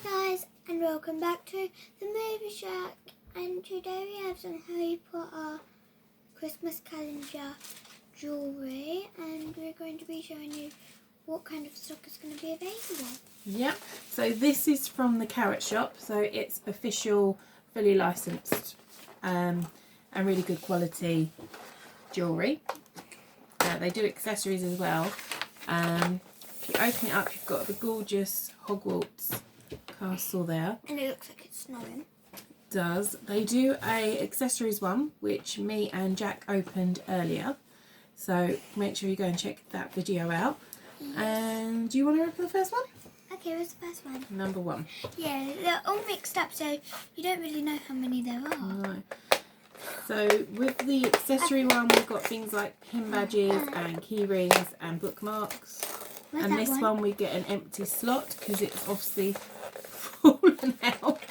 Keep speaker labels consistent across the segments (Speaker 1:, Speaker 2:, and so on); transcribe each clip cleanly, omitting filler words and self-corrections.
Speaker 1: Hi guys, and welcome back to the Movie Shack, and today we have some Harry Potter Christmas calendar jewellery, and we're going to be showing you what kind of stock is going to be available.
Speaker 2: Yep, so this is from the Carat Shop, so it's official, fully licensed and really good quality jewellery. They do accessories as well. If you open it up, you've got the gorgeous Hogwarts castle there.
Speaker 1: And it looks like it's snowing.
Speaker 2: Does. They do a accessories one, which me and Jack opened earlier. So make sure you go and check that video out.
Speaker 1: Yes.
Speaker 2: And do you want to open the first one?
Speaker 1: Okay, what's the first one?
Speaker 2: Number 1.
Speaker 1: Yeah, they're all mixed up, so you don't really know how many there are.
Speaker 2: No. So with the accessory one, we've got things like pin badges and key rings and bookmarks.
Speaker 1: Where's
Speaker 2: and
Speaker 1: that
Speaker 2: this
Speaker 1: one?
Speaker 2: one we get an empty slot because it's obviously fallen out.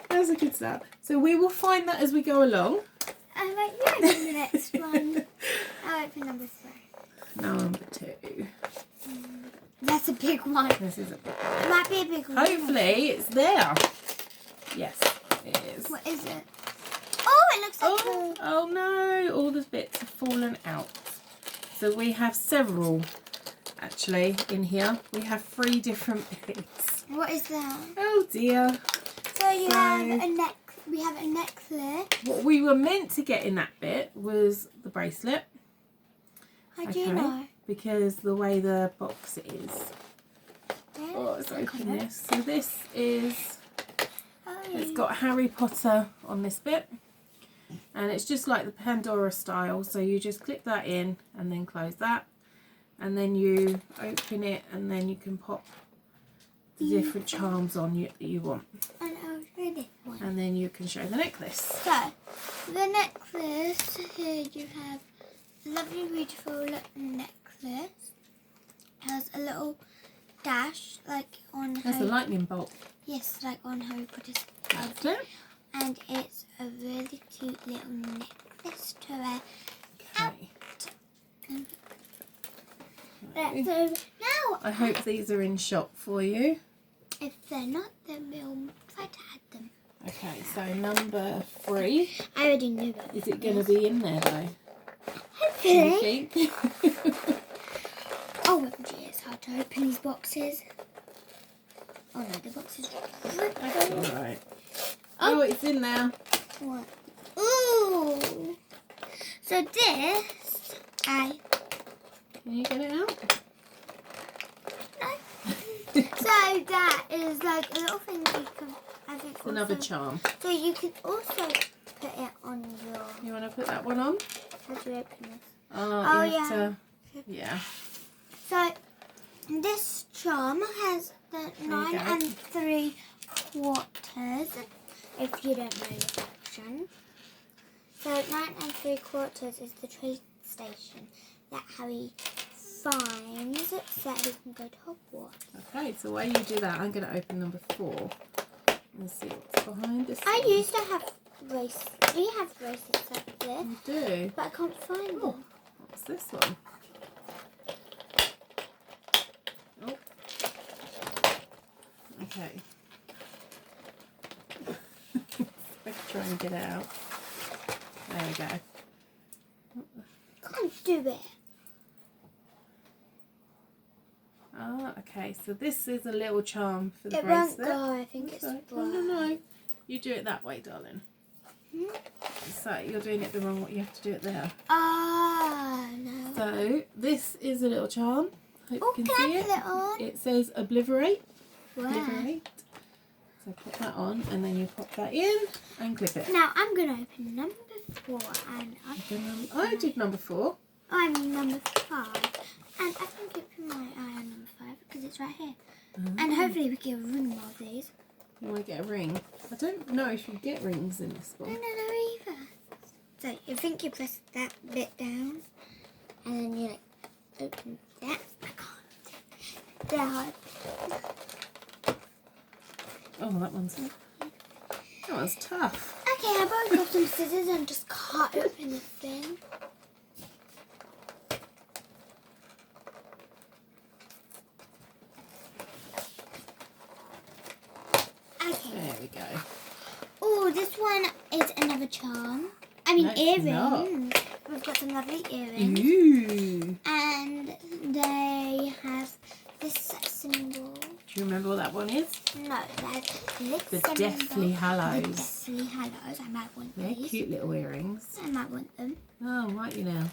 Speaker 2: That's a good start. So we will find that as we go along.
Speaker 1: Right, you open the next one. I'll open number 3.
Speaker 2: Number 2.
Speaker 1: That's a big one.
Speaker 2: This is a big
Speaker 1: It might be a big one.
Speaker 2: Hopefully it's there. Yes, it is.
Speaker 1: What is it? Oh, it looks like
Speaker 2: Oh no, all the bits have fallen out. So we have several actually in here. We have 3 different bits.
Speaker 1: What is that?
Speaker 2: Oh dear.
Speaker 1: So you have a neck. We have a necklace.
Speaker 2: What we were meant to get in that bit was the bracelet.
Speaker 1: How do you know?
Speaker 2: Because the way the box is.
Speaker 1: Yeah.
Speaker 2: Oh, let's open this. So this is,
Speaker 1: Oh,
Speaker 2: it's got Harry Potter on this bit. And it's just like the Pandora style. So you just clip that in and then close that. And then you open it and then you can pop the different charms on you that you want.
Speaker 1: And I'll show this one.
Speaker 2: And then you can show the necklace.
Speaker 1: So, the necklace, here you have a lovely beautiful necklace. It has a little dash like on
Speaker 2: There's a lightning bolt.
Speaker 1: Yes, like on Harry Potter's
Speaker 2: That's it.
Speaker 1: and it's a really cute little necklace to wear out.
Speaker 2: Okay.
Speaker 1: So now,
Speaker 2: I hope these are in shop for you.
Speaker 1: if they're not, then we'll try to add them.
Speaker 2: Okay, so number 3.
Speaker 1: I already knew that.
Speaker 2: Is it going to be in there though? Do
Speaker 1: Hopefully.
Speaker 2: you think?
Speaker 1: Oh, gee, it's hard to open these boxes. Oh no, the box is
Speaker 2: That's alright. Oh, it's in there.
Speaker 1: What? Ooh! So this,
Speaker 2: Can you get it out?
Speaker 1: so that is like a little thing that you can, I think.
Speaker 2: It's another charm.
Speaker 1: So you can also put it on your.
Speaker 2: You want to put that one on?
Speaker 1: How do you open this?
Speaker 2: Oh,
Speaker 1: yeah.
Speaker 2: Yeah.
Speaker 1: So this charm has the 9 and 3/4. If you don't know the fraction. So 9 and 3/4 is the train station that Harry finds so that he can go to Hogwarts.
Speaker 2: Okay, so while you do that, I'm going to open number 4 and see what's behind this.
Speaker 1: I
Speaker 2: one.
Speaker 1: used to have bracelets. We have bracelets like this,
Speaker 2: You do?
Speaker 1: but I can't find
Speaker 2: Oh,
Speaker 1: them.
Speaker 2: what's this one? Oh. Okay. Let's try and get it out. There we go.
Speaker 1: Can't do it.
Speaker 2: Ah, okay, so this is a little charm for the
Speaker 1: It won't
Speaker 2: bracelet.
Speaker 1: go. I think it's
Speaker 2: Okay.
Speaker 1: black.
Speaker 2: No. You do it that way, darling.
Speaker 1: Hmm?
Speaker 2: So you're doing it the wrong way. You have to do it there.
Speaker 1: Ah, no.
Speaker 2: So this is a little charm. Hope
Speaker 1: Oh,
Speaker 2: you
Speaker 1: can
Speaker 2: can see
Speaker 1: I
Speaker 2: it.
Speaker 1: put it on?
Speaker 2: It says obliterate.
Speaker 1: Where?
Speaker 2: Obliterate. So put that on and then you pop that in and clip it.
Speaker 1: Now I'm going to open number 4 and
Speaker 2: I did number 4.
Speaker 1: I'm number 5. And I can keep my eye on number 5 because it's right here. And hopefully we get a ring of these.
Speaker 2: You want to get a ring? I don't know if you get rings in this
Speaker 1: No,
Speaker 2: one.
Speaker 1: no, no, either. So you think you press that bit down and then you like open that. I can't. They're hard.
Speaker 2: Oh, that one's tough.
Speaker 1: Okay, I better grab some scissors and just cut open the thing. Okay.
Speaker 2: There we go.
Speaker 1: Oh, this one is another charm. I mean
Speaker 2: No, it's
Speaker 1: earrings.
Speaker 2: not.
Speaker 1: We've got some lovely earrings.
Speaker 2: Ooh.
Speaker 1: And they have this symbol.
Speaker 2: Do you remember what that one is?
Speaker 1: No, that's this
Speaker 2: The
Speaker 1: symbol.
Speaker 2: Deathly Hallows.
Speaker 1: The Deathly Hallows. I might want
Speaker 2: They're
Speaker 1: these.
Speaker 2: cute little earrings.
Speaker 1: I might want them.
Speaker 2: Oh, might you now?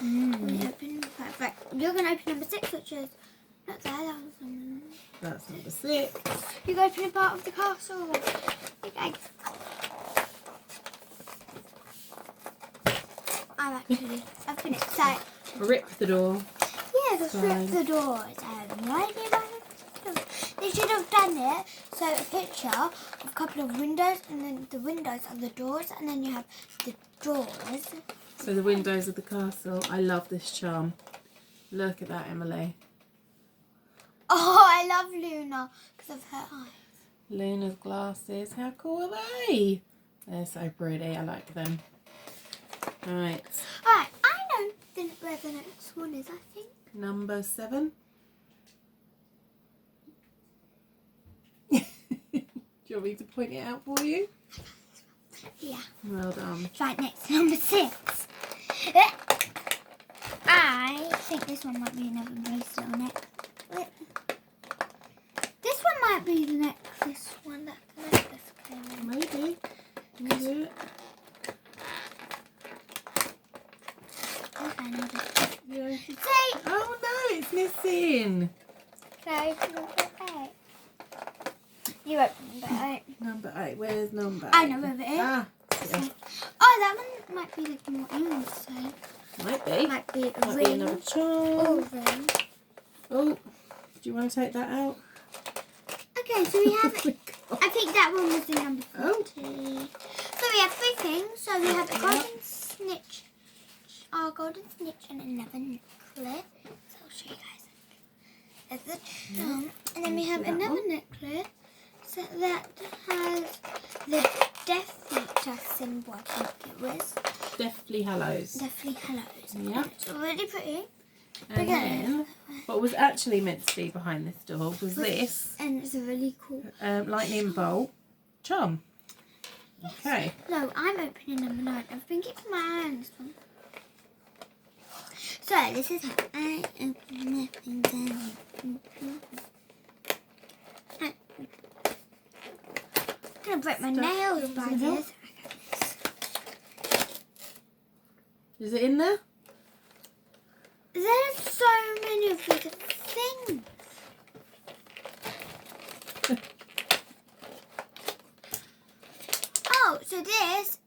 Speaker 1: We open. Right, you're going to open number 6, which is not there.
Speaker 2: That's number 6.
Speaker 1: You go open a part of the castle. Okay. I've finished. So,
Speaker 2: Rip the door.
Speaker 1: yeah, just rip the doors. I have no idea what to do. They should have done it. So, a picture of a couple of windows, and then the windows are the doors, and then you have the doors.
Speaker 2: So the windows of the castle. I love this charm. Look at that, Emily.
Speaker 1: Oh, I love Luna because of her eyes.
Speaker 2: Luna's glasses. How cool are they? They're so pretty. I like them. Right.
Speaker 1: Alright, I know where the next one is, I think.
Speaker 2: Number 7. Do you want me to point it out for you?
Speaker 1: Yeah.
Speaker 2: Well done.
Speaker 1: Right next to number 6. I think this one might be another bracelet or necklace. This one might be the necklace one that the necklace came in.
Speaker 2: Maybe. Can you do it?
Speaker 1: Okay, no, just
Speaker 2: Yeah.
Speaker 1: say.
Speaker 2: Oh no, it's missing.
Speaker 1: Okay, number 8. You open number 8.
Speaker 2: Number 8. Where's number 8?
Speaker 1: I know where it is.
Speaker 2: Ah, yeah.
Speaker 1: Oh, that one might be like more innocent.
Speaker 2: Might be.
Speaker 1: Might be a
Speaker 2: Might be
Speaker 1: ring.
Speaker 2: another charm.
Speaker 1: Or ring.
Speaker 2: Oh, do you want to take that out?
Speaker 1: Okay, so we have. I think that one was the number 40.
Speaker 2: Oh.
Speaker 1: So we have 3 things. So we have a golden snitch, golden snitch, and another necklace. So I'll show you guys. There's the charm, and then we have
Speaker 2: that
Speaker 1: another
Speaker 2: one.
Speaker 1: necklace. So that has the Death Eater symbol. I think it was.
Speaker 2: Deathly Hallows.
Speaker 1: Deathly Hallows.
Speaker 2: Yeah.
Speaker 1: It's really pretty.
Speaker 2: And then, what was actually meant to be behind this door was this
Speaker 1: And it's a really cool.
Speaker 2: lightning bolt charm. Okay.
Speaker 1: No, I'm opening number 9. I've been keeping my eye on this one. So, this is how I open it and then... I'm going to break my nails by this.
Speaker 2: Is it in there?
Speaker 1: There's so many of these things. Oh, so this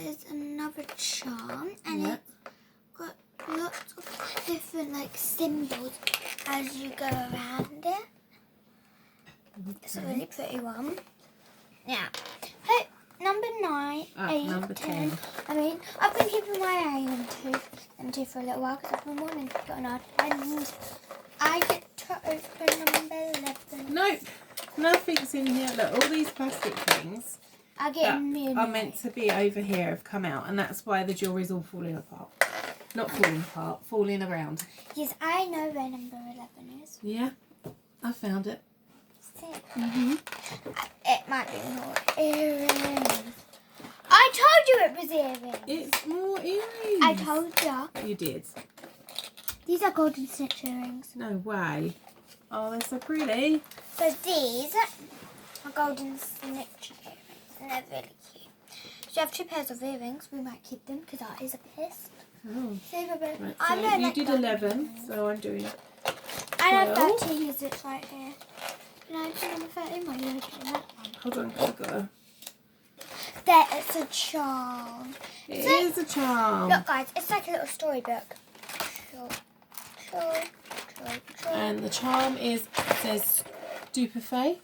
Speaker 1: is another charm, and
Speaker 2: Yeah.
Speaker 1: it's got lots of different like symbols as you go around it. It's a really pretty one. Yeah. Hey, number 9, 8,
Speaker 2: number 10.
Speaker 1: I mean, I've been keeping my eye on them two for a little while because I've been wanting to get on our and I get to open number 11.
Speaker 2: Nope. Nothing's in here. Look, all these plastic things
Speaker 1: I
Speaker 2: that
Speaker 1: get me
Speaker 2: are meant to be over here have come out, and that's why the jewellery's all falling apart. Not falling apart, falling around.
Speaker 1: Yes, I know where number 11 is.
Speaker 2: Yeah, I found it.
Speaker 1: See?
Speaker 2: Mm-hmm.
Speaker 1: It might be more earrings. I told you it was earrings.
Speaker 2: It's more earrings.
Speaker 1: I told you.
Speaker 2: You did.
Speaker 1: These are golden snitch earrings.
Speaker 2: No way. Oh, they're so pretty.
Speaker 1: So these are golden snitch earrings, and they're really cute. So you have 2 pairs of earrings. We might keep them because our ears are pissed.
Speaker 2: Oh.
Speaker 1: See, Bubba?
Speaker 2: Right,
Speaker 1: I'm
Speaker 2: so
Speaker 1: going
Speaker 2: you
Speaker 1: like
Speaker 2: did
Speaker 1: that.
Speaker 2: 11, so I'm doing
Speaker 1: I know
Speaker 2: 12.
Speaker 1: 13 is it right here. Can I open number 13? Well, you're looking at that one.
Speaker 2: Hold on, I've got a...
Speaker 1: There, it's a charm.
Speaker 2: It
Speaker 1: See?
Speaker 2: is a charm.
Speaker 1: Look, guys, it's like a little storybook.
Speaker 2: And the charm says stupefy.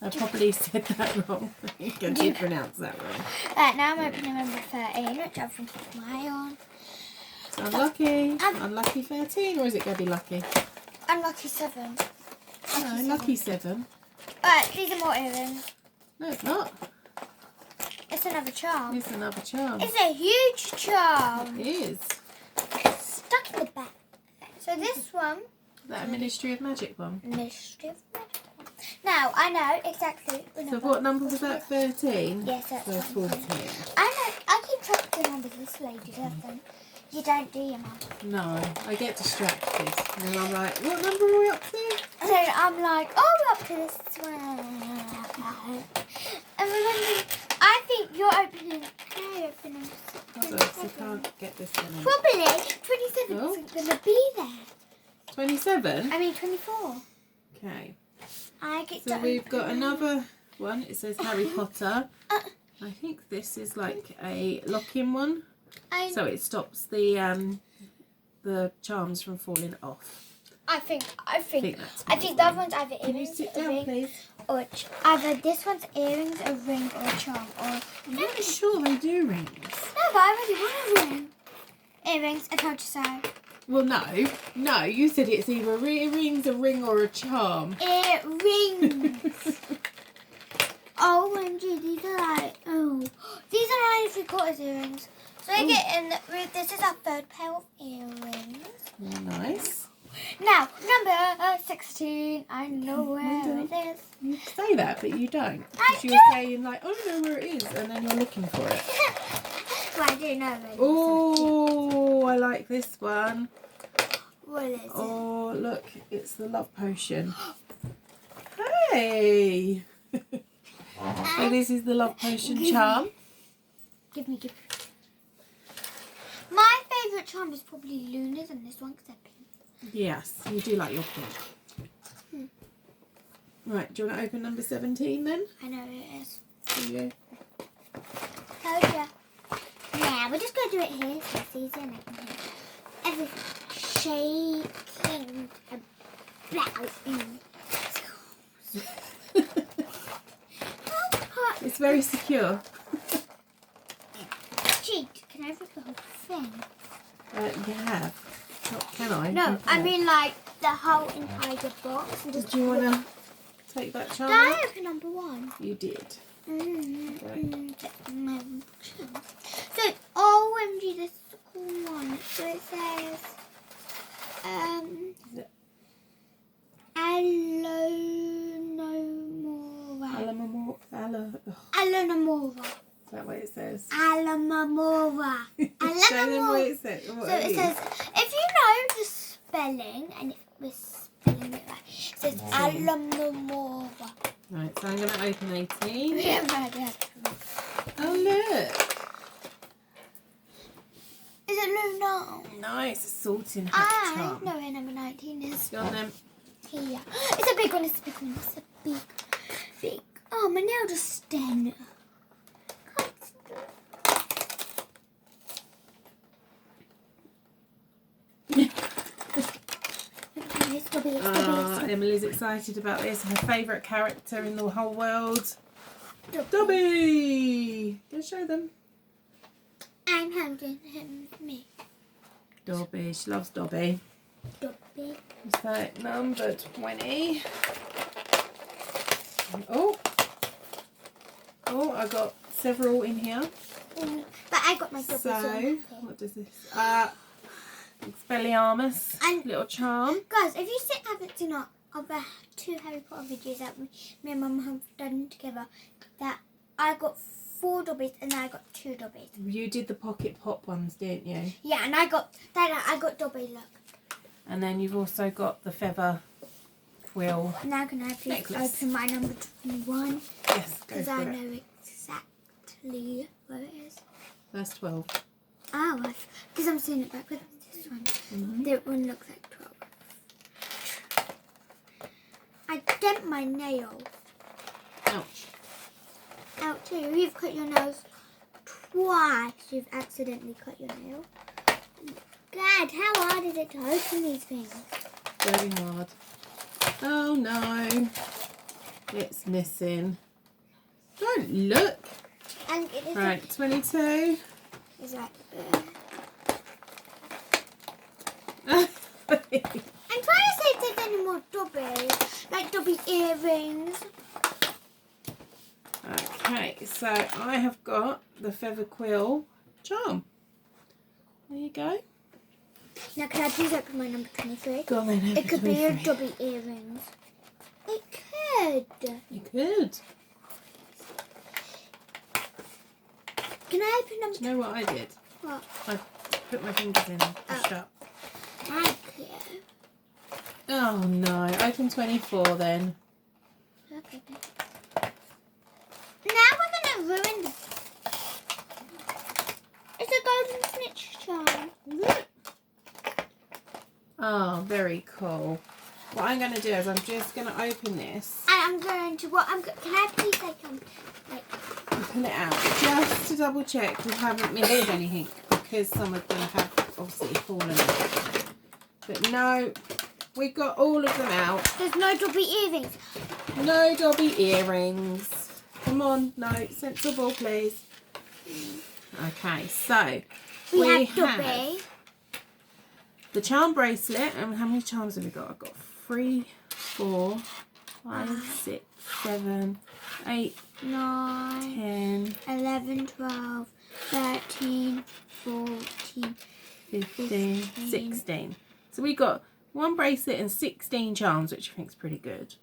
Speaker 2: I probably said that wrong. I think I did pronounce that wrong.
Speaker 1: Right, now I'm opening number 13, which I've been keeping my eye on.
Speaker 2: Unlucky. Unlucky 13, or is it going to be lucky?
Speaker 1: Unlucky 7.
Speaker 2: No, lucky 7.
Speaker 1: Alright, these are more earrings.
Speaker 2: No, it's not.
Speaker 1: It's another charm.
Speaker 2: It's another charm.
Speaker 1: It's a huge charm.
Speaker 2: It is.
Speaker 1: It's stuck in the back. So this one,
Speaker 2: That a Ministry of Magic one.
Speaker 1: Mystery of Magic one. Now, I know exactly.
Speaker 2: So what number was that? 13?
Speaker 1: Yes, that's
Speaker 2: So 14.
Speaker 1: I know. I keep track of the numbers this lady doesn't. You don't, do you, Mum?
Speaker 2: No, I get distracted. And then I'm like, what number are we up to?
Speaker 1: And then I'm like, oh, we're up to this one. And remember, I think you're opening. Can I open them?
Speaker 2: Hold on, 'cause I can't get this one in.
Speaker 1: Probably 27
Speaker 2: Oh.
Speaker 1: isn't going to be there.
Speaker 2: 27?
Speaker 1: I mean 24.
Speaker 2: Okay.
Speaker 1: I get
Speaker 2: So
Speaker 1: to
Speaker 2: we've
Speaker 1: open
Speaker 2: got
Speaker 1: them.
Speaker 2: another one. It says Harry Potter. I think this is like a lock-in one. So it stops the charms from falling off.
Speaker 1: I think
Speaker 2: that's
Speaker 1: that one's either
Speaker 2: Can you
Speaker 1: earrings,
Speaker 2: sit
Speaker 1: a
Speaker 2: down,
Speaker 1: ring,
Speaker 2: please?
Speaker 1: or either this one's earrings, a ring, or a charm. Or
Speaker 2: I'm not sure they do rings.
Speaker 1: no, but I already want a ring. Earrings, I told you so.
Speaker 2: Well, no, you said it's either earrings, a ring, or a charm.
Speaker 1: Earrings. OMG, these are like, these are 9¾ earrings. So I get in, this is our third pair of earrings.
Speaker 2: Oh, nice.
Speaker 1: Now, number 16, I know where it is.
Speaker 2: You say that, but you don't.
Speaker 1: I
Speaker 2: Because
Speaker 1: do.
Speaker 2: you're saying like, I don't know where it is, and then you're looking for it.
Speaker 1: Well, I do know where it is.
Speaker 2: Oh, I like this one.
Speaker 1: What is it?
Speaker 2: Oh, look, it's the love potion. Hey! So this is the love potion charm.
Speaker 1: Give me. My favourite charm is probably Luna's and this one because they're pink.
Speaker 2: Yes, you do like your pink. Right, do you want to open number 17 then?
Speaker 1: I know it is.
Speaker 2: Here you go.
Speaker 1: Told ya. Now, we're just going to do it here so it's easier and I can hear everything shaking about in
Speaker 2: It's very secure.
Speaker 1: cheat. Can I rip the whole thing?
Speaker 2: You have. Not, can I?
Speaker 1: No,
Speaker 2: You
Speaker 1: I
Speaker 2: can.
Speaker 1: mean like the whole entire box. And just
Speaker 2: Do you want to take that charm
Speaker 1: Did I
Speaker 2: out?
Speaker 1: open number 1?
Speaker 2: You did.
Speaker 1: So, OMG, this is a cool one. So it says, Alanomora.
Speaker 2: Is that what it says?
Speaker 1: Alamamora.
Speaker 2: Show them what it says. What
Speaker 1: So
Speaker 2: it
Speaker 1: it
Speaker 2: is.
Speaker 1: says, if you know the spelling, and if we're spelling it right, it says Alamamora.
Speaker 2: Right, so I'm going to open 18.
Speaker 1: Yeah, right, yeah.
Speaker 2: Oh, look.
Speaker 1: Is it Luna?
Speaker 2: Nice. A sorting hat
Speaker 1: I
Speaker 2: charm.
Speaker 1: know where number 19 is.
Speaker 2: Go on then.
Speaker 1: Here. It's a big one, it's a big one, it's a big. Oh, my nail just stain.
Speaker 2: Emily's excited about this. Her favourite character in the whole world. Dobby! Go show them.
Speaker 1: I'm holding him, me.
Speaker 2: Dobby. She loves Dobby.
Speaker 1: Dobby.
Speaker 2: So, number 20. Oh, I got several in here.
Speaker 1: But I got my Dobby.
Speaker 2: So, what does this? Expelliarmus,
Speaker 1: And-
Speaker 2: little charm.
Speaker 1: Guys, if you haven't seen our other 2 Harry Potter videos that me and Mum have done together, that I got 4 Dobbies and I got 2 Dobbies.
Speaker 2: You did the pocket pop ones, didn't you?
Speaker 1: Yeah, and I got Dobby, look.
Speaker 2: And then you've also got the feather quill.
Speaker 1: Now can I please
Speaker 2: Necklace.
Speaker 1: open my number 21?
Speaker 2: Yes, go
Speaker 1: Because
Speaker 2: for
Speaker 1: I
Speaker 2: it.
Speaker 1: know exactly where it is.
Speaker 2: That's 12.
Speaker 1: Oh, because I'm seeing it backwards. This one. That one looks like 12. I dent my nail.
Speaker 2: Ouch.
Speaker 1: Out too. You've cut your nails twice. You've accidentally cut your nail. God, how hard is it to open these things?
Speaker 2: Very hard. Oh no. It's missing. Don't look.
Speaker 1: And it is
Speaker 2: Right, 22.
Speaker 1: It's like,
Speaker 2: Okay,
Speaker 1: I'm trying to see if there's any more Dobbies. Like Dobby earrings.
Speaker 2: so I have got the feather quill charm. There you go.
Speaker 1: Now can I please open my number 23?
Speaker 2: Go on then.
Speaker 1: It could be your Dobby earrings. It could.
Speaker 2: You could.
Speaker 1: Can I open them?
Speaker 2: Do you know what I did?
Speaker 1: What?
Speaker 2: I put my fingers in and pushed up.
Speaker 1: Thank you.
Speaker 2: Oh no, open 24 then.
Speaker 1: Okay. Now we're going to ruin the... It's a golden snitch charm.
Speaker 2: Oh, very cool. What I'm going to do is I'm just going to open this
Speaker 1: And I'm going to... Can I please take like...
Speaker 2: and pull it out just to double check we haven't missed anything, because some of them have obviously fallen out. But no, we got all of them out.
Speaker 1: There's no Dobby earrings.
Speaker 2: No Dobby earrings. Come on, no, sensible please. Okay, so
Speaker 1: We have Dobby.
Speaker 2: the charm bracelet. And how many charms have we got? I've got 3, 4, 5, 6, 7, 8,
Speaker 1: 9,
Speaker 2: 10,
Speaker 1: 11, 12, 13, 14,
Speaker 2: 15, 16. So we got 1 bracelet and 16 charms, which I think is pretty good.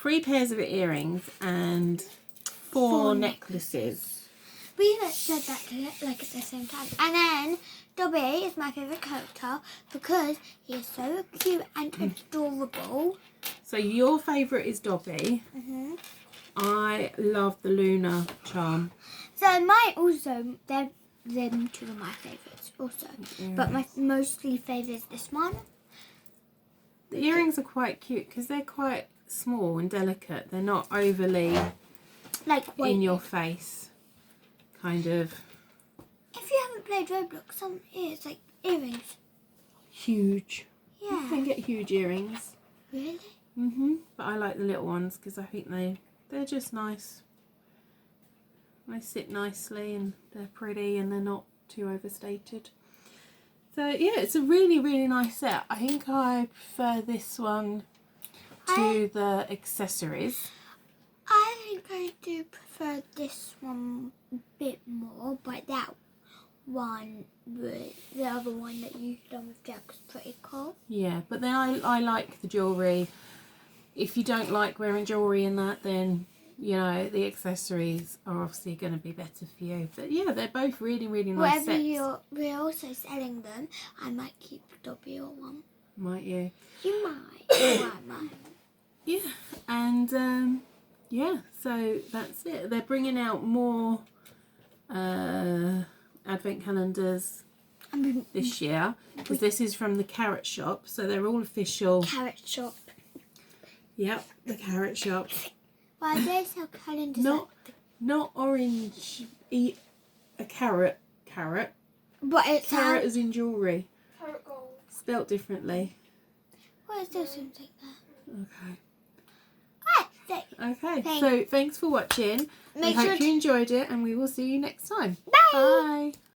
Speaker 2: 3 pairs of earrings and 4 necklaces.
Speaker 1: We even said that like at the same time. And then Dobby is my favourite character because he is so cute and adorable.
Speaker 2: So your favourite is Dobby.
Speaker 1: Mm-hmm.
Speaker 2: I love the Luna charm.
Speaker 1: So mine also, them two are my favourites also. But my mostly favourite is this one.
Speaker 2: The earrings are quite cute because they're quite small and delicate. They're not overly
Speaker 1: Like
Speaker 2: in your face, kind of.
Speaker 1: If you haven't played Roblox, some ears like earrings.
Speaker 2: Huge. You
Speaker 1: Yeah.
Speaker 2: can get huge earrings.
Speaker 1: Really?
Speaker 2: But I like the little ones because I think they're just nice. They sit nicely and they're pretty and they're not too overstated. So yeah, it's a really, really nice set. I think I prefer this one to the accessories.
Speaker 1: I think I do prefer this one a bit more, but that one, the other one that you've done with Jack was pretty cool.
Speaker 2: Yeah, but then I like the jewellery. If you don't like wearing jewellery in that, then, you know, the accessories are obviously going to be better for you. But yeah, they're both really, really nice sets.
Speaker 1: We're also selling them, I might keep Dobby or one.
Speaker 2: Might you?
Speaker 1: You might. Or I might.
Speaker 2: Yeah, and yeah, so that's it. They're bringing out more advent calendars this year because this is from the Carat Shop, so they're all official.
Speaker 1: Carat Shop.
Speaker 2: Yep, the Carat Shop.
Speaker 1: Why they sell calendars?
Speaker 2: Not orange. Eat a carrot.
Speaker 1: But it's
Speaker 2: Carrot as in jewellery.
Speaker 1: Carrot gold.
Speaker 2: Spelt differently.
Speaker 1: What is this something there?
Speaker 2: Okay.
Speaker 1: Alright,
Speaker 2: Okay, so thanks for watching. I hope you enjoyed it and we will see you next time.
Speaker 1: Bye.
Speaker 2: Bye.